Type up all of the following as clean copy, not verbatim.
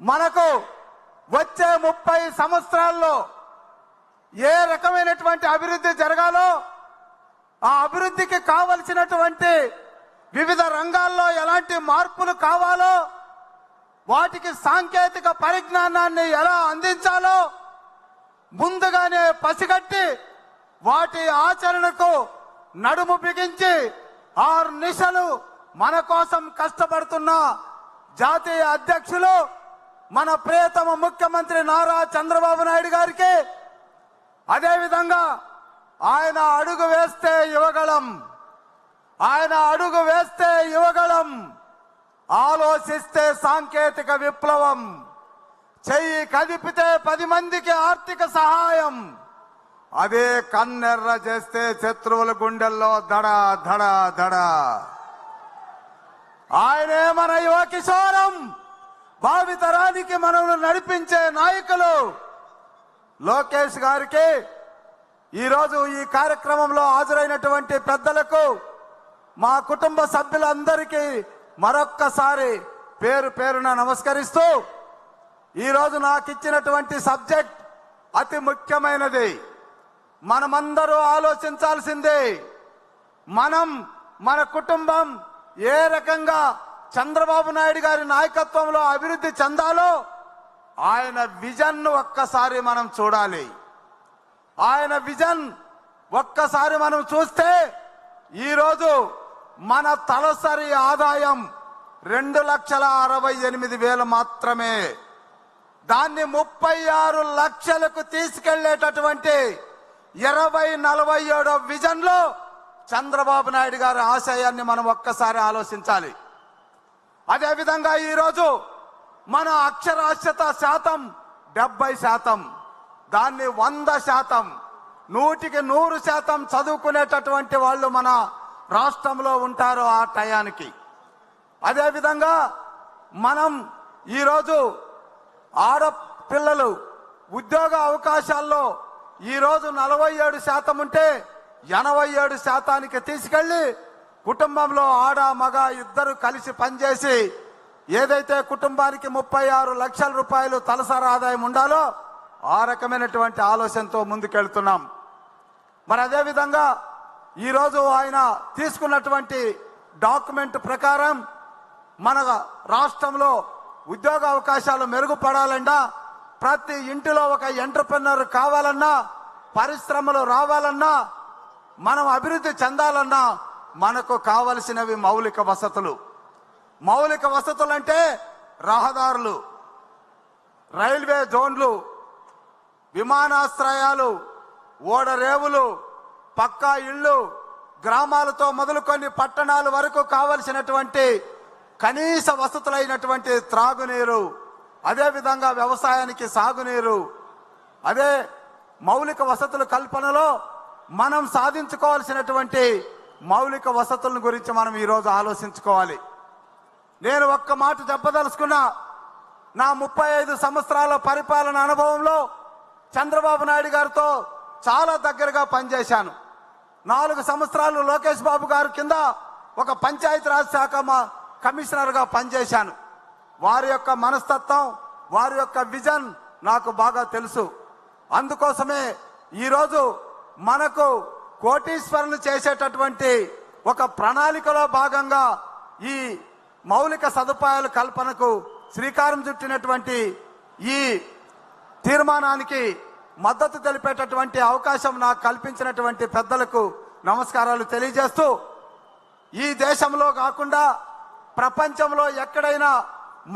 మనకు వచ్చే 30 సంవత్సరాల్లో ఏ రకమైనటువంటి అభివృద్ధి జరగాలో ఆ అభివృద్ధికి కావలసినటువంటి వివిధ రంగాల్లో ఎలాంటి మార్పులు కావాలో వాటికి సాంకేతిక పరిజ్ఞానాన్ని ఎలా అందించాలో ముందుగానే పసిగట్టి వాటి ఆచరణకు నడుము బిగించి 6 నిశలు మన కోసం కష్టపడుతున్న జాతీయ అధ్యక్షులు మన ప్రియతమ ముఖ్యమంత్రి నారా చంద్రబాబు నాయుడు గారికి, అదేవిధంగా ఆయన అడుగు వేస్తే యువగళం, ఆయన అడుగు వేస్తే యువగళం, ఆలోచిస్తే సాంకేతిక విప్లవం, చెయ్యి కదిపితే 10 మందికి ఆర్థిక సహాయం, అదే కన్నెర్ర చేస్తే శత్రువుల గుండెల్లో దడ దడ దడ. ఆయనే మన యువ కిశోరం, భావితరానికి మనల్ని నడిపించే నాయకులు. లోకేష్ గారికి ఈరోజు ఈ కార్యక్రమంలో హాజరైనటువంటి పెద్దలకు, మా కుటుంబ సభ్యులందరికీ మరొక్కసారి పేరు పేరున నమస్కరిస్తూ, ఈరోజు నాకు ఇచ్చినటువంటి సబ్జెక్ట్ అతి ముఖ్యమైనది. మనమందరూ ఆలోచించాల్సిందే. మన కుటుంబం ఏ రకంగా చంద్రబాబు నాయుడు గారి నాయకత్వంలో అభివృద్ధి చెందాలో ఆయన విజన్ ఒక్కసారి మనం చూడాలి. ఆయన విజన్ ఒక్కసారి మనం చూస్తే ఈరోజు మన తలసరి ఆదాయం 2,68,000 మాత్రమే. దాన్ని 36 లక్షలకు తీసుకెళ్లేటటువంటి 2047 విజన్ లో చంద్రబాబు నాయుడు గారి ఆశయాన్ని మనం ఒక్కసారి ఆలోచించాలి. అదేవిధంగా ఈరోజు మన అక్షరాస్యత శాతం 70%, దాన్ని 100%, 100% చదువుకునేటటువంటి వాళ్ళు మన రాష్ట్రంలో ఉంటారు ఆ టయానికి. అదేవిధంగా మనం ఈరోజు ఆడపిల్లలు ఉద్యోగ అవకాశాల్లో ఈరోజు 47% ఉంటే 87%కి తీసుకెళ్లి కుటుంబంలో ఆడ మగ ఇద్దరు కలిసి పనిచేసి ఏదైతే కుటుంబానికి 36 లక్షల రూపాయలు తలసరి ఆదాయం ఉండాలో ఆ రకమైనటువంటి ఆలోచనతో ముందుకెళ్తున్నాం. మరి అదేవిధంగా ఈరోజు ఆయన తీసుకున్నటువంటి డాక్యుమెంట్ ప్రకారం మన రాష్ట్రంలో ఉద్యోగ అవకాశాలు మెరుగుపడాలన్నా, ప్రతి ఇంటిలో ఒక ఎంటర్‌ప్రెన్యూర్ కావాలన్నా, పరిశ్రమలు రావాలన్నా, మనం అభివృద్ధి చెందాలన్నా మనకు కావలసినవి మౌలిక వసతులు. మౌలిక వసతులు అంటే రహదారులు, రైల్వే జోన్లు, విమానాశ్రయాలు, ఓడరేవులు, పక్కా ఇళ్ళు, గ్రామాలతో మొదలుకొని పట్టణాల వరకు కావలసినటువంటి కనీస వసతులైనటువంటి త్రాగునీరు, అదేవిధంగా వ్యవసాయానికి సాగునీరు, అదే మౌలిక వసతుల కల్పనలో మనం సాధించుకోవాల్సినటువంటి మౌలిక వసతుల గురించి మనం ఈరోజు ఆలోచించుకోవాలి. నేను ఒక్క మాట చెప్పదలుచుకున్నా. నా 35 సంవత్సరాల పరిపాలన అనుభవంలో చంద్రబాబు నాయుడు గారితో చాలా దగ్గరగా పనిచేశాను. 4 సంవత్సరాలు లోకేష్ బాబు గారి కింద ఒక పంచాయతీరాజ్ శాఖ కమిషనర్గా పనిచేశాను. వారి యొక్క మనస్తత్వం, వారి యొక్క విజన్ నాకు బాగా తెలుసు. అందుకోసమే ఈరోజు మనకు కోటీశ్వరులు చేసేటటువంటి ఒక ప్రణాళికలో భాగంగా ఈ మౌలిక సదుపాయాల కల్పనకు శ్రీకారం చుట్టినటువంటి ఈ తీర్మానానికి మద్దతు తెలిపేటటువంటి అవకాశం నాకు కల్పించినటువంటి పెద్దలకు నమస్కారాలు తెలియజేస్తూ, ఈ దేశంలో కాకుండా ప్రపంచంలో ఎక్కడైనా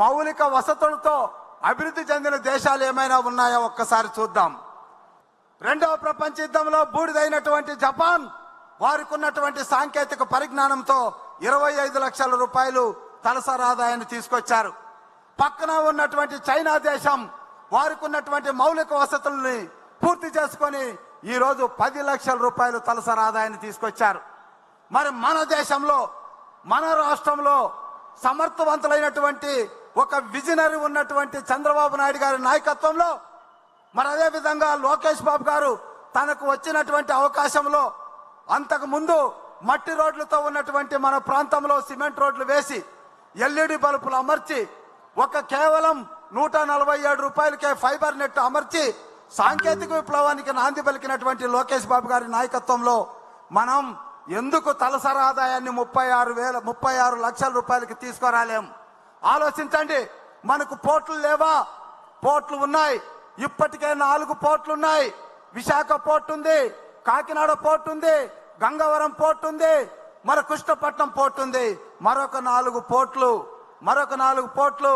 మౌలిక వసతులతో అభివృద్ధి చెందిన దేశాలు ఏమైనా ఉన్నాయో ఒక్కసారి చూద్దాం. 2వ ప్రపంచ యుద్ధంలో బూడిదైనటువంటి జపాన్ వారికి ఉన్నటువంటి సాంకేతిక పరిజ్ఞానంతో 25 లక్షల రూపాయలు తలసరి ఆదాయాన్ని తీసుకొచ్చారు. పక్కన ఉన్నటువంటి చైనా దేశం వారికి ఉన్నటువంటి మౌలిక వసతుల్ని పూర్తి చేసుకొని ఈరోజు 10 లక్షల రూపాయలు తలసరి ఆదాయాన్ని తీసుకొచ్చారు. మరి మన దేశంలో, మన రాష్ట్రంలో సమర్థవంతులైనటువంటి ఒక విజనరీ ఉన్నటువంటి చంద్రబాబు నాయుడు గారి నాయకత్వంలో, మరి అదే విధంగా లోకేష్ బాబు గారు తనకు వచ్చినటువంటి అవకాశంలో అంతకు ముందు మట్టి రోడ్లతో ఉన్నటువంటి మన ప్రాంతంలో సిమెంట్ రోడ్లు వేసి LED బల్బులు అమర్చి కేవలం రూపాయలకే ఫైబర్ నెట్ అమర్చి సాంకేతిక విప్లవానికి నాంది పలికినటువంటి లోకేష్ బాబు గారి నాయకత్వంలో మనం ఎందుకు తలసరి ఆదాయాన్ని 36 లక్షల రూపాయలకి తీసుకురాలేం? ఆలోచించండి. మనకు పోర్టులు లేవా? పోర్టులు ఉన్నాయి. ఇప్పటికే 4 పోర్టులు ఉన్నాయి. విశాఖ పోర్టు ఉంది, కాకినాడ పోర్టు ఉంది, గంగవరం పోర్టు ఉంది, మరి కృష్ణపట్నం పోర్టు ఉంది. మరొక 4 పోర్టులు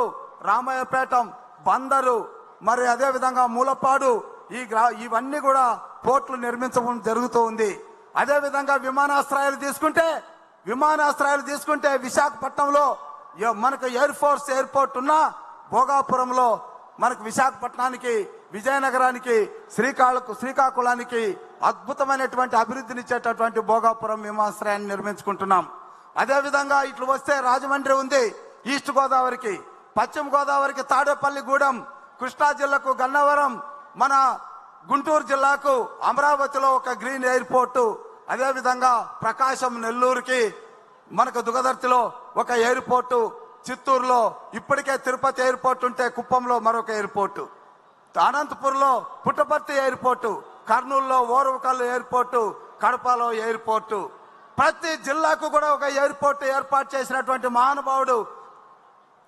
రామాయపేటం, బందరు, మరి అదే విధంగా మూలపాడు, ఇవన్నీ కూడా పోర్టులు నిర్మించడం జరుగుతూ ఉంది. అదే విధంగా విమానాశ్రయాలు తీసుకుంటే విశాఖపట్నంలో మనకు ఎయిర్ ఫోర్స్ ఎయిర్పోర్ట్ ఉన్న భోగాపురంలో మనకు విశాఖపట్నానికి, విజయనగరానికి, శ్రీకాకుళానికి అద్భుతమైనటువంటి అభివృద్ధినిచ్చేటటువంటి భోగాపురం విమానాశ్రయాన్ని నిర్మించుకుంటున్నాం. అదే విధంగా ఇట్లు వస్తే రాజమండ్రి ఉంది, ఈస్ట్ గోదావరికి, పశ్చిమ గోదావరికి తాడేపల్లిగూడెం, కృష్ణా జిల్లాకు గన్నవరం, మన గుంటూరు జిల్లాకు అమరావతిలో ఒక గ్రీన్ ఎయిర్పోర్టు, అదే విధంగా ప్రకాశం నెల్లూరుకి మనకు దుగదర్తిలో ఒక ఎయిర్పోర్టు, చిత్తూరులో ఇప్పటికే తిరుపతి ఎయిర్పోర్ట్ ఉంటే కుప్పంలో మరొక ఎయిర్పోర్టు, అనంతపురంలో పుట్టపర్తి ఎయిర్పోర్టు, కర్నూలులో ఓరవకల్లు ఎయిర్పోర్టు, కడపలో ఎయిర్పోర్టు, ప్రతి జిల్లాకు కూడా ఒక ఎయిర్పోర్టు ఏర్పాటు చేసినటువంటి మహానుభావుడు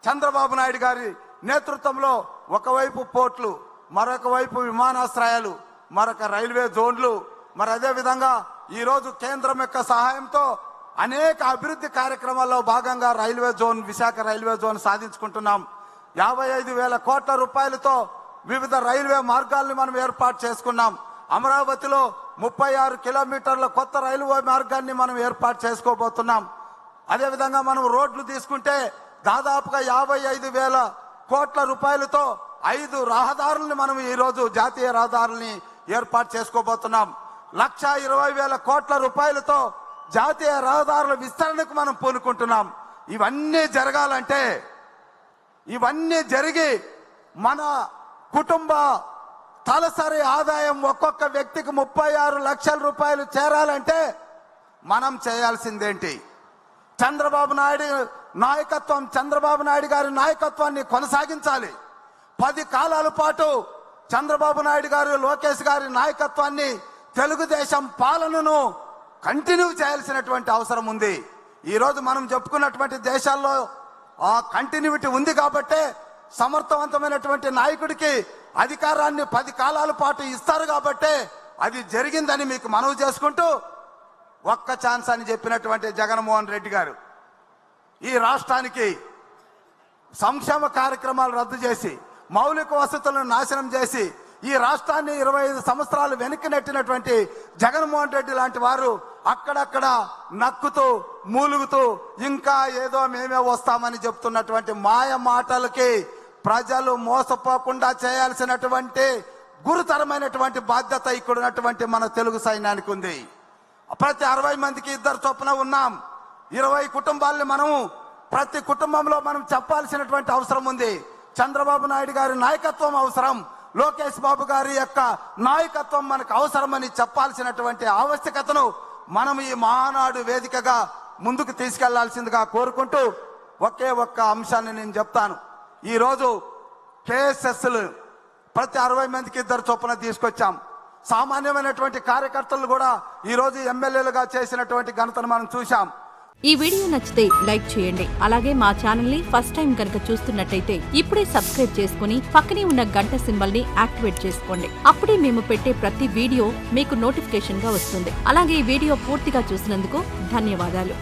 చంద్రబాబు నాయుడు గారి నేతృత్వంలో ఒకవైపు పోర్టులు, మరొక వైపు విమానాశ్రయాలు, మరొక రైల్వే జోన్లు, మరి అదే విధంగా ఈరోజు కేంద్రం యొక్క సహాయంతో అనేక అభివృద్ధి కార్యక్రమాల్లో భాగంగా విశాఖ రైల్వే జోన్ సాధించుకుంటున్నాం. 55,000 కోట్ల రూపాయలతో వివిధ రైల్వే మార్గాల్ని మనం ఏర్పాటు చేసుకున్నాం. అమరావతిలో 36 కిలోమీటర్ల కొత్త రైల్వే మార్గాన్ని మనం ఏర్పాటు చేసుకోబోతున్నాం. అదేవిధంగా మనం రోడ్లు తీసుకుంటే దాదాపుగా 55,000 కోట్ల రూపాయలతో 5 రహదారుల్ని మనం ఈరోజు జాతీయ రహదారుల్ని ఏర్పాటు చేసుకోబోతున్నాం. 1,20,000 కోట్ల రూపాయలతో జాతీయ రహదారుల విస్తరణకు మనం పూనుకుంటున్నాం. ఇవన్నీ జరిగి మన కుటుంబ తలసరి ఆదాయం ఒక్కొక్క వ్యక్తికి 36 లక్షల రూపాయలు చేరాలంటే మనం చేయాల్సిందేంటి? చంద్రబాబు నాయుడు గారి నాయకత్వాన్ని కొనసాగించాలి. 10 కాలాల పాటు చంద్రబాబు నాయుడు గారు, లోకేష్ గారి నాయకత్వాన్ని, తెలుగుదేశం పాలనను కంటిన్యూ చేయాల్సినటువంటి అవసరం ఉంది. ఈరోజు మనం చెప్పుకున్నటువంటి దేశాల్లో ఆ కంటిన్యూటీ ఉంది కాబట్టే సమర్థవంతమైనటువంటి నాయకుడికి అధికారాన్ని 10 కాలాల పాటు ఇస్తారు కాబట్టే అది జరిగిందని మీకు మనవి చేసుకుంటూ, ఒక్క ఛాన్స్ అని చెప్పినటువంటి జగన్మోహన్ రెడ్డి గారు ఈ రాష్ట్రానికి సంక్షేమ కార్యక్రమాలు రద్దు చేసి, మౌలిక వసతులను నాశనం చేసి ఈ రాష్ట్రాన్ని 25 సంవత్సరాలు వెనక్కి నెట్టినటువంటి జగన్మోహన్ రెడ్డి లాంటి వారు అక్కడక్కడ నక్కుతూ మూలుగుతూ ఇంకా ఏదో మేమే వస్తామని చెప్తున్నటువంటి మాయ మాటలకి ప్రజలు మోసపోకుండా చేయాల్సినటువంటి గురుతరమైనటువంటి బాధ్యత ఇక్కడ ఉన్నటువంటి మన తెలుగు సైన్యానికి ఉంది. ప్రతి 60 మందికి 2 చొప్పున ఉన్నాం. 20 కుటుంబాలని మనము ప్రతి కుటుంబంలో మనం చెప్పాల్సినటువంటి అవసరం ఉంది. చంద్రబాబు నాయుడు గారి నాయకత్వం అవసరం, లోకేష్ బాబు గారి యొక్క నాయకత్వం మనకు అవసరమని చెప్పాల్సినటువంటి ఆవశ్యకతను మనం ఈ మహానాడు వేదికగా ముందుకు తీసుకెళ్లాల్సిందిగా కోరుకుంటూ ఒకే ఒక్క అంశాన్ని నేను చెప్తాను. ఈరోజు కేఎస్ఎస్లు ప్రతి 60 మందికి 2 చొప్పున తీసుకొచ్చాం. సామాన్యమైనటువంటి కార్యకర్తలు కూడా ఈరోజు ఎమ్మెల్యేలుగా చేసినటువంటి ఘనతను మనం చూశాం. ఈ వీడియో నచ్చితే లైక్ చేయండి. అలాగే మా ఛానల్ ని ఫస్ట్ టైం కనుక చూస్తున్నట్టయితే ఇప్పుడే సబ్స్క్రైబ్ చేసుకుని పక్కనే ఉన్న గంట సింబల్ ని యాక్టివేట్ చేసుకోండి. అప్పుడే మేము పెట్టే ప్రతి వీడియో మీకు నోటిఫికేషన్ గా వస్తుంది. అలాగే ఈ వీడియో పూర్తిగా చూసినందుకు ధన్యవాదాలు.